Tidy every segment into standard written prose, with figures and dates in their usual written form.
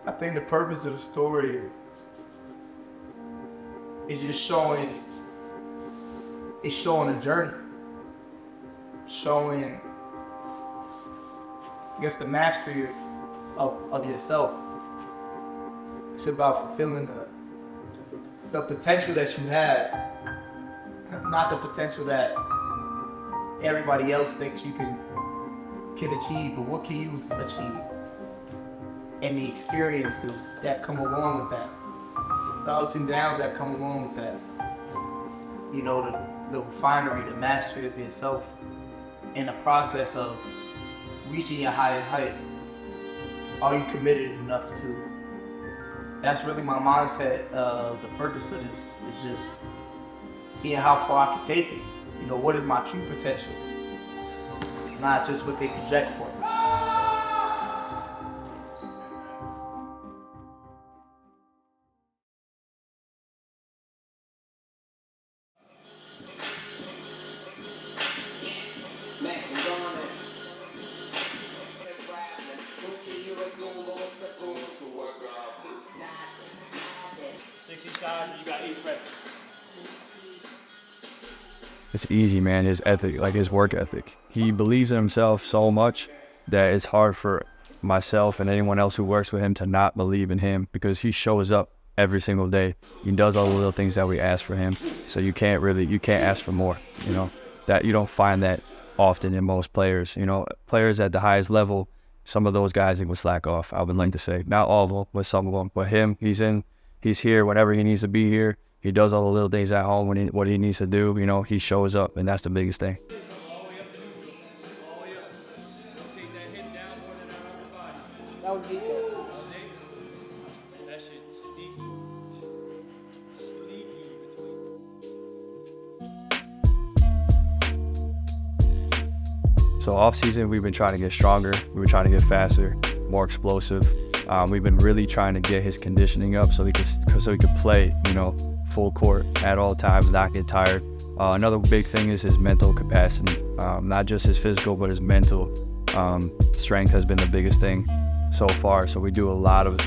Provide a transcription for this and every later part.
I think the purpose of the story is just showing a journey, showing, I guess, the mastery of yourself. It's about fulfilling the potential that you have, not the potential that everybody else thinks you can achieve, but what can you achieve? And the experiences that come along with that, the ups and downs that come along with that. You know, the refinery, the mastery of yourself in the process of reaching your highest height. Are you committed enough to? That's really my mindset. The purpose of this is just seeing how far I can take it. You know, what is my true potential? Not just what they project for me. It's easy, man. His ethic, like his work ethic. He believes in himself so much that it's hard for myself and anyone else who works with him to not believe in him, because he shows up every single day. He does all the little things that we ask for him. So you can't ask for more, you know. That you don't find that often in most players. You know, players at the highest level, some of those guys would slack off, I would like to say. Not all of them, but some of them. But him, he's here whenever he needs to be here. He does all the little things at home what he needs to do. You know, he shows up, and that's the biggest thing. That was deep though. That shit sneaky. So off season, we've been trying to get stronger. We've been trying to get faster, more explosive. We've been really trying to get his conditioning up so he could play, you know, full court at all times, not get tired. Another big thing is his mental capacity. Not just his physical, but his mental strength has been the biggest thing so far. So we do a lot of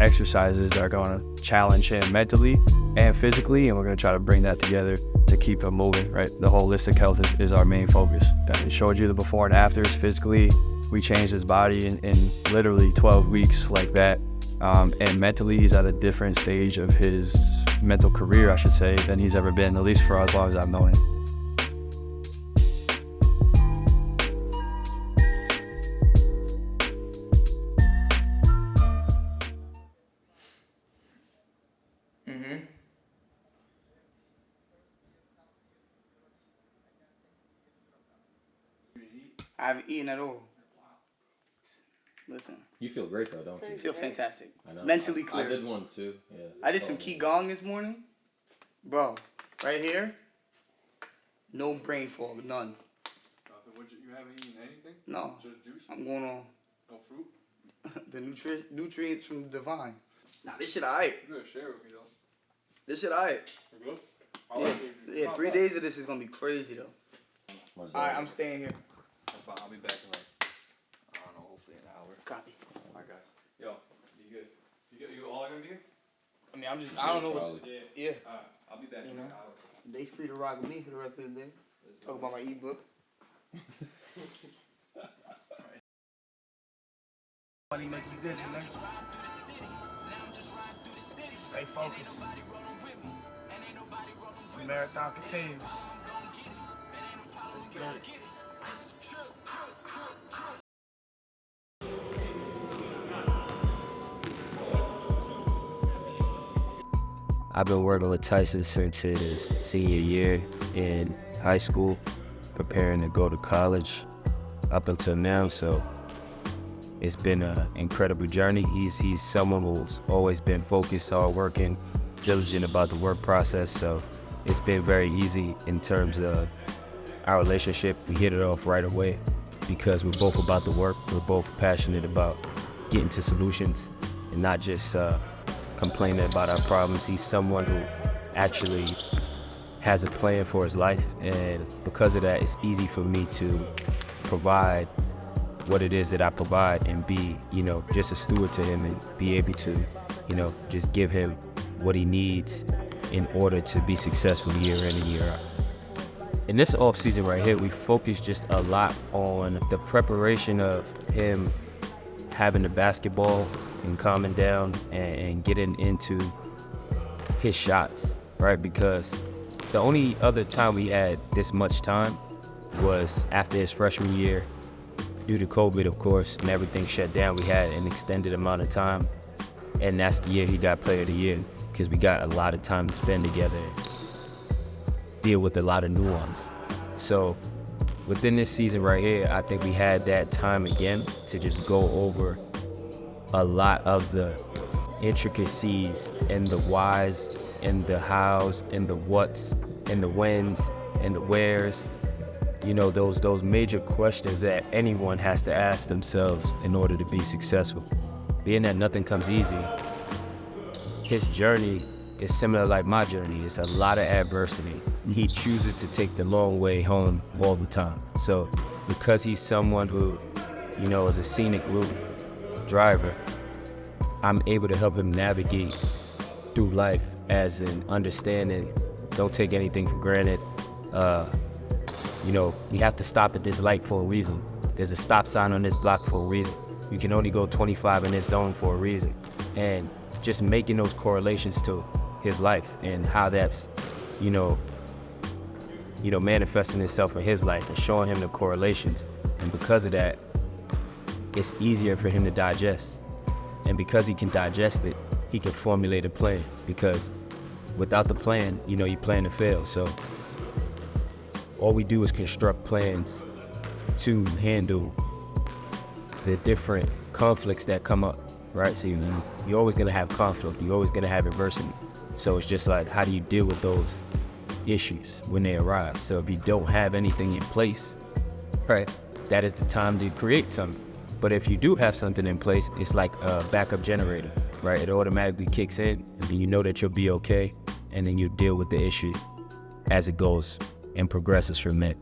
exercises that are going to challenge him mentally and physically, and we're going to try to bring that together to keep him moving, right? The holistic health is our main focus. I showed you the before and afters. Physically, we changed his body in literally 12 weeks like that. And mentally, he's at a different stage of his mental career, I should say, than he's ever been, at least for as long as I've known him. I haven't eaten at all. Listen. You feel great though, don't you? I feel fantastic. I know. Mentally clear. I did one too. Yeah. I did some Qigong this morning. Bro, right here, no brain fog, none. You haven't eaten anything? No. Just juice? I'm going on No fruit? the nutrients from Divine. Nah, this shit alright. You gotta share with me though. This shit alright. You good? I Yeah, like it. yeah, 3 days of this is gonna be crazy though. Alright, I'm staying here. That's fine. I'll be back in like, I don't know, hopefully an hour. Copy. Alright guys. Yo, you good? You all gonna be here? I mean, I don't know what. Yeah. Yeah. Alright, I'll be back in You know? an hour. They free to rock with me for the rest of the day. Talk about my ebook. Money make you busy, man. Stay focused. The marathon continues. Let's get it. I've been working with Tyson since his senior year in high school, preparing to go to college up until now. So it's been an incredible journey. He's someone who's always been focused, hardworking, diligent about the work process. So it's been very easy in terms of our relationship. We hit it off right away because we're both about the work. We're both passionate about getting to solutions and not just complaining about our problems. He's someone who actually has a plan for his life, and because of that, it's easy for me to provide what it is that I provide and be, just a steward to him and be able to, just give him what he needs in order to be successful year in and year out. In this off season right here, we focus just a lot on the preparation of him having the basketball and calming down and getting into his shots, right? Because the only other time we had this much time was after his freshman year. Due to COVID, of course, and everything shut down, we had an extended amount of time. And that's the year he got Player of the Year, because we got a lot of time to spend together and deal with a lot of nuance. So within this season right here, I think we had that time again to just go over a lot of the intricacies and the whys and the hows and the whats and the whens and the wheres. Those major questions that anyone has to ask themselves in order to be successful. Being that nothing comes easy, his journey is similar like my journey. It's a lot of adversity. He chooses to take the long way home all the time. So because he's someone who, is a scenic route driver, I'm able to help him navigate through life as an understanding. Don't take anything for granted. We have to stop at this light for a reason. There's a stop sign on this block for a reason. You can only go 25 in this zone for a reason. And just making those correlations to his life and how that's, manifesting itself in his life and showing him the correlations. And because of that, it's easier for him to digest. And because he can digest it, he can formulate a plan. Because without the plan, you plan to fail. So all we do is construct plans to handle the different conflicts that come up, right? So you're always gonna have conflict, you're always gonna have adversity. So it's just like, how do you deal with those issues when they arise? So if you don't have anything in place, right, that is the time to create something. But if you do have something in place, it's like a backup generator, right? It automatically kicks in, and then you know that you'll be okay, and then you deal with the issue as it goes and progresses from there.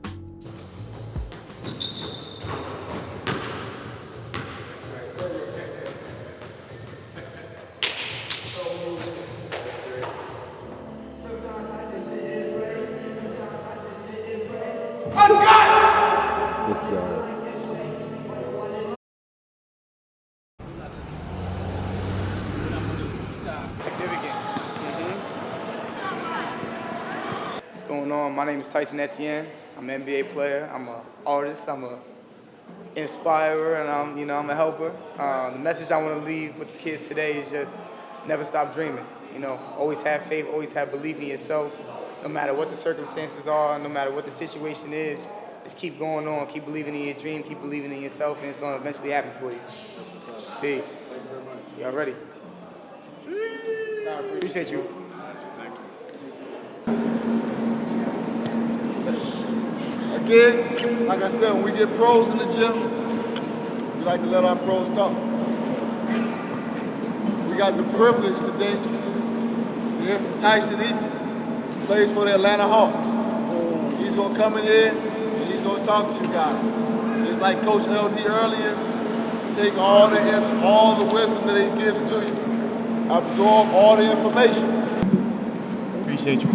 This guy. Significant. What's going on? My name is Tyson Etienne. I'm an NBA player. I'm an artist. I'm a inspirer, and I'm a helper. The message I want to leave with the kids today is just never stop dreaming. Always have faith. Always have belief in yourself. No matter what the circumstances are, no matter what the situation is, just keep going on. Keep believing in your dream. Keep believing in yourself, and it's going to eventually happen for you. Peace. Y'all ready? Appreciate you. Again, like I said, when we get pros in the gym, we like to let our pros talk. We got the privilege today to hear from Tyson Etienne, who plays for the Atlanta Hawks. He's going to come in here and he's going to talk to you guys. Just like Coach LD earlier, take all the wisdom that he gives to you. Absorb all the information. Appreciate you.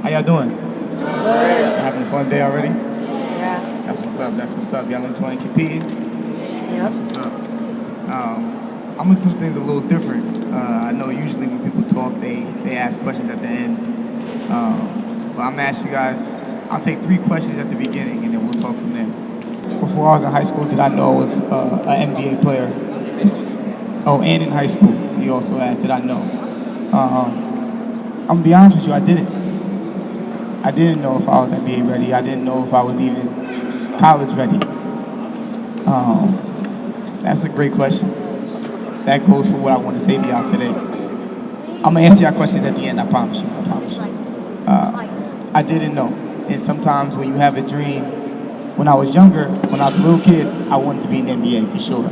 How y'all doing? Good. Having a fun day already? Yeah. That's what's up. Y'all enjoying competing? Yep. That's what's up. I'm gonna do things a little different. I know usually when people talk, they ask questions at the end. But I'm gonna ask you guys, I'll take 3 questions at the beginning and then we'll talk from there. Before I was in high school, did I know I was an NBA player? Oh, and in high school, he also asked, did I know? I'm gonna be honest with you, I didn't. I didn't know if I was NBA ready. I didn't know if I was even college ready. That's a great question. That goes for what I want to say to y'all today. I'm gonna answer y'all questions at the end, I promise you. I didn't know. And sometimes when you have a dream, when I was younger, when I was a little kid, I wanted to be in the NBA for sure.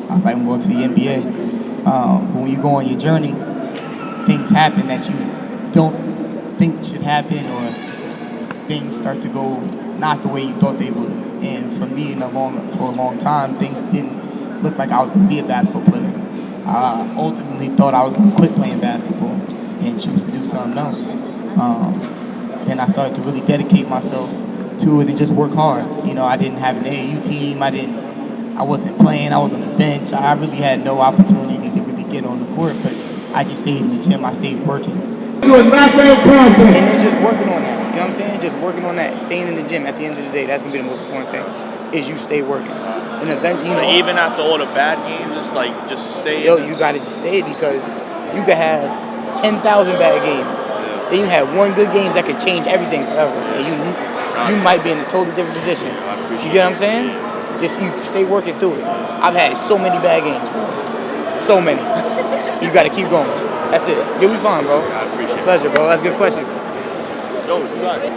I was like, I'm going to the NBA. But when you go on your journey, things happen that you don't think should happen, or things start to go not the way you thought they would. And for me, for a long time, things didn't look like I was going to be a basketball player. I ultimately thought I was going to quit playing basketball and choose to do something else. Then I started to really dedicate myself to it and just work hard. I didn't have an AAU team. I wasn't playing. I was on the bench. I really had no opportunity to really get on the court, but I just stayed in the gym. I stayed working. And then just working on that. You know what I'm saying? Just working on that. Staying in the gym at the end of the day. That's going to be the most important thing, is you stay working. And eventually, even after all the bad games, just stay. Yo, you got to just stay, because you could have 10,000 bad games. Then you have one good game that could change everything forever. And you might be in a totally different position. You get what I'm saying? Just you stay working through it. I've had so many bad games, bro. So many. You got to keep going. That's it. You'll be fine, bro. I appreciate it. Pleasure, bro. That's a good question. Yo, you got it.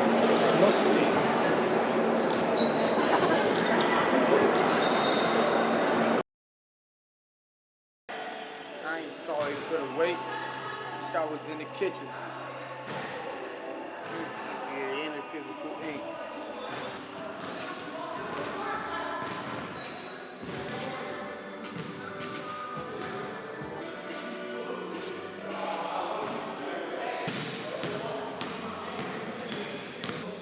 I ain't sorry for the wait. Wish I was in the kitchen. Yeah, in the physical ink.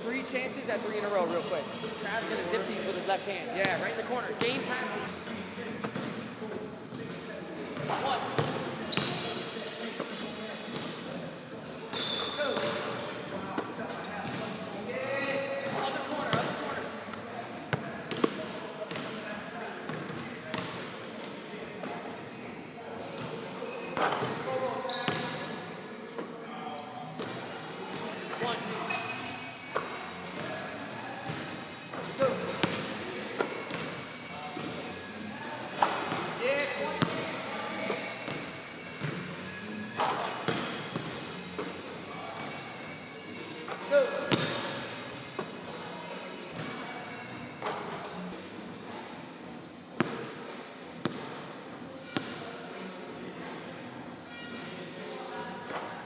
Three chances at 3 in a row real quick. Trav's gonna zip these with his left hand. Yeah, right in the corner. Game passes. One. Two. Other corner. One. Two. Yes, one. Two.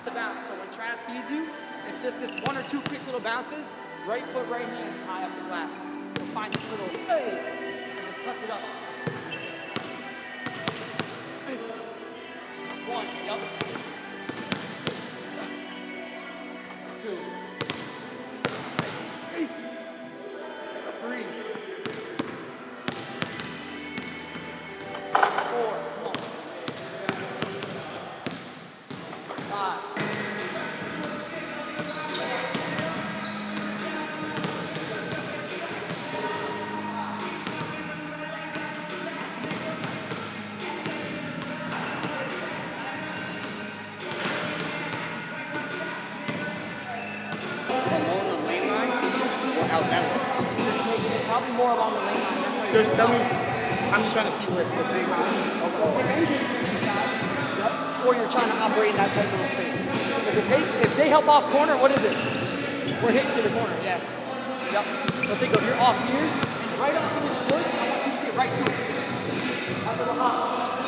The bounce. So when Trav feeds you, it's just this one or two quick little bounces. Right foot, right hand, high off the glass. So find this little, hey, and just touch it up. One, yup. Two. Three. Four. Come on. Five. Along the lane line or out that way? Probably more along the lane line. That's why Just tell me. I'm just trying to see what the big or you're trying to operate in that type of space. Because if they help off corner, what is it? We're hitting to the corner, yeah. Yep. So think of, you're off here, right off in this push, I want you to get right to it. That little hop.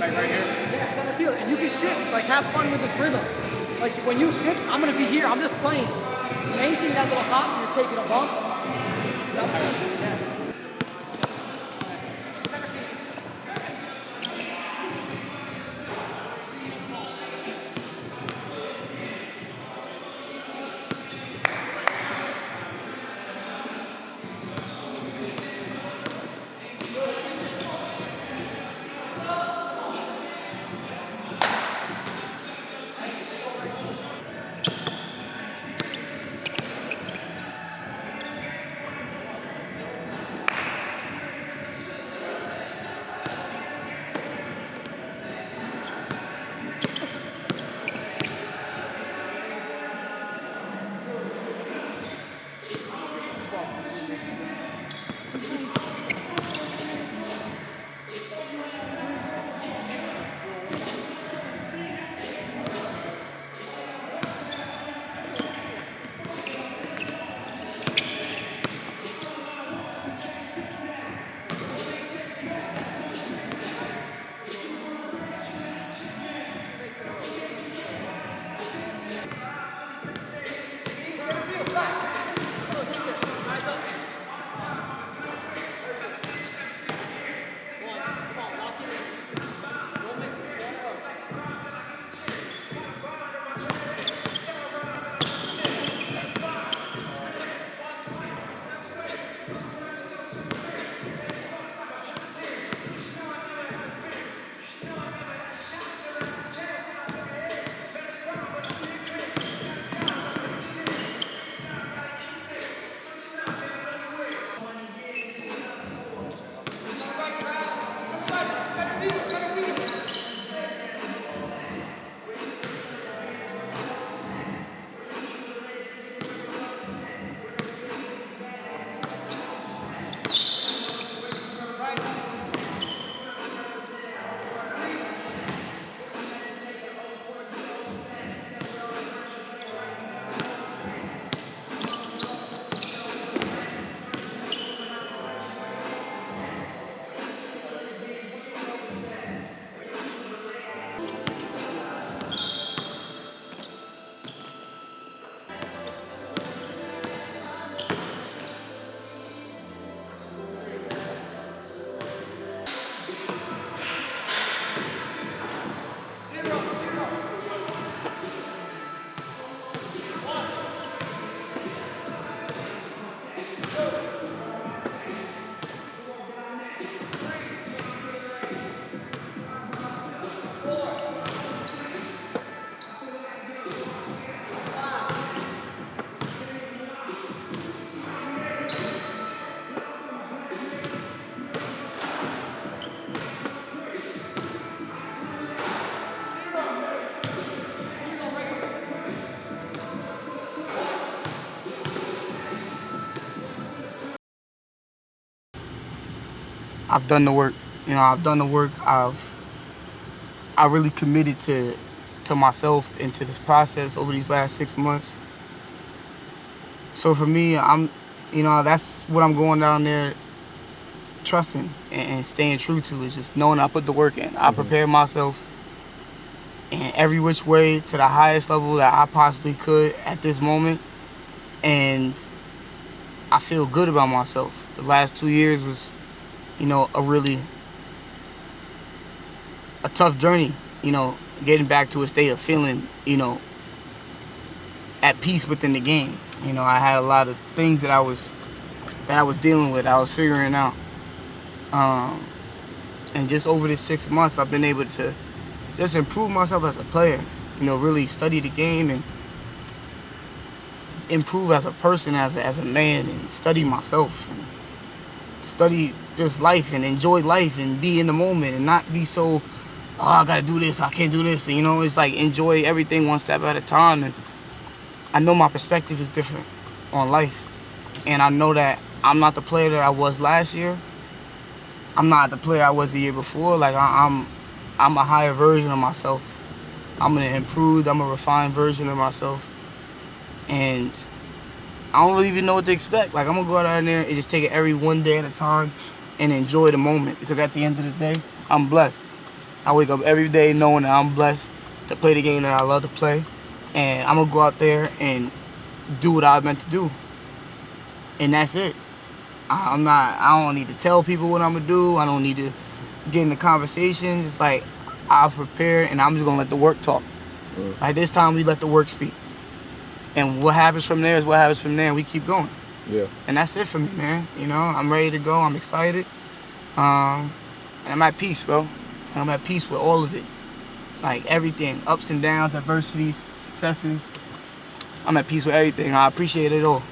like right here. Yeah, center field. And you can shift, like have fun with this rhythm. Like when you shift, I'm gonna be here, I'm just playing. Anything that little hop, you're taking a bump. Yeah. I've done the work. You know, I've done the work. I really committed to myself and to this process over these last 6 months. So for me, that's what I'm going down there trusting and staying true to, is just knowing I put the work in. I prepared myself in every which way to the highest level that I possibly could at this moment. And I feel good about myself. The last 2 years was, a tough journey, getting back to a state of feeling, at peace within the game. I had a lot of things that I was dealing with, I was figuring out. And just over this 6 months, I've been able to just improve myself as a player, really study the game and improve as a person, as a man, and study myself, and study just life and enjoy life and be in the moment and not be so, I gotta do this, I can't do this. And, it's like enjoy everything one step at a time. And I know my perspective is different on life. And I know that I'm not the player that I was last year. I'm not the player I was the year before. Like, I'm a higher version of myself. I'm an improved, I'm a refined version of myself. And I don't really even know what to expect. Like, I'm gonna go out there and just take it every one day at a time and enjoy the moment. Because at the end of the day, I'm blessed. I wake up every day knowing that I'm blessed to play the game that I love to play. And I'm gonna go out there and do what I was meant to do. And that's it. I don't need to tell people what I'm gonna do. I don't need to get into conversations. It's like, I've prepared and I'm just gonna let the work talk. Like, this time we let the work speak. And what happens from there is what happens from there, and we keep going. Yeah. And that's it for me, man. I'm ready to go. I'm excited. And I'm at peace, bro. And I'm at peace with all of it. Like, everything. Ups and downs, adversities, successes. I'm at peace with everything. I appreciate it all.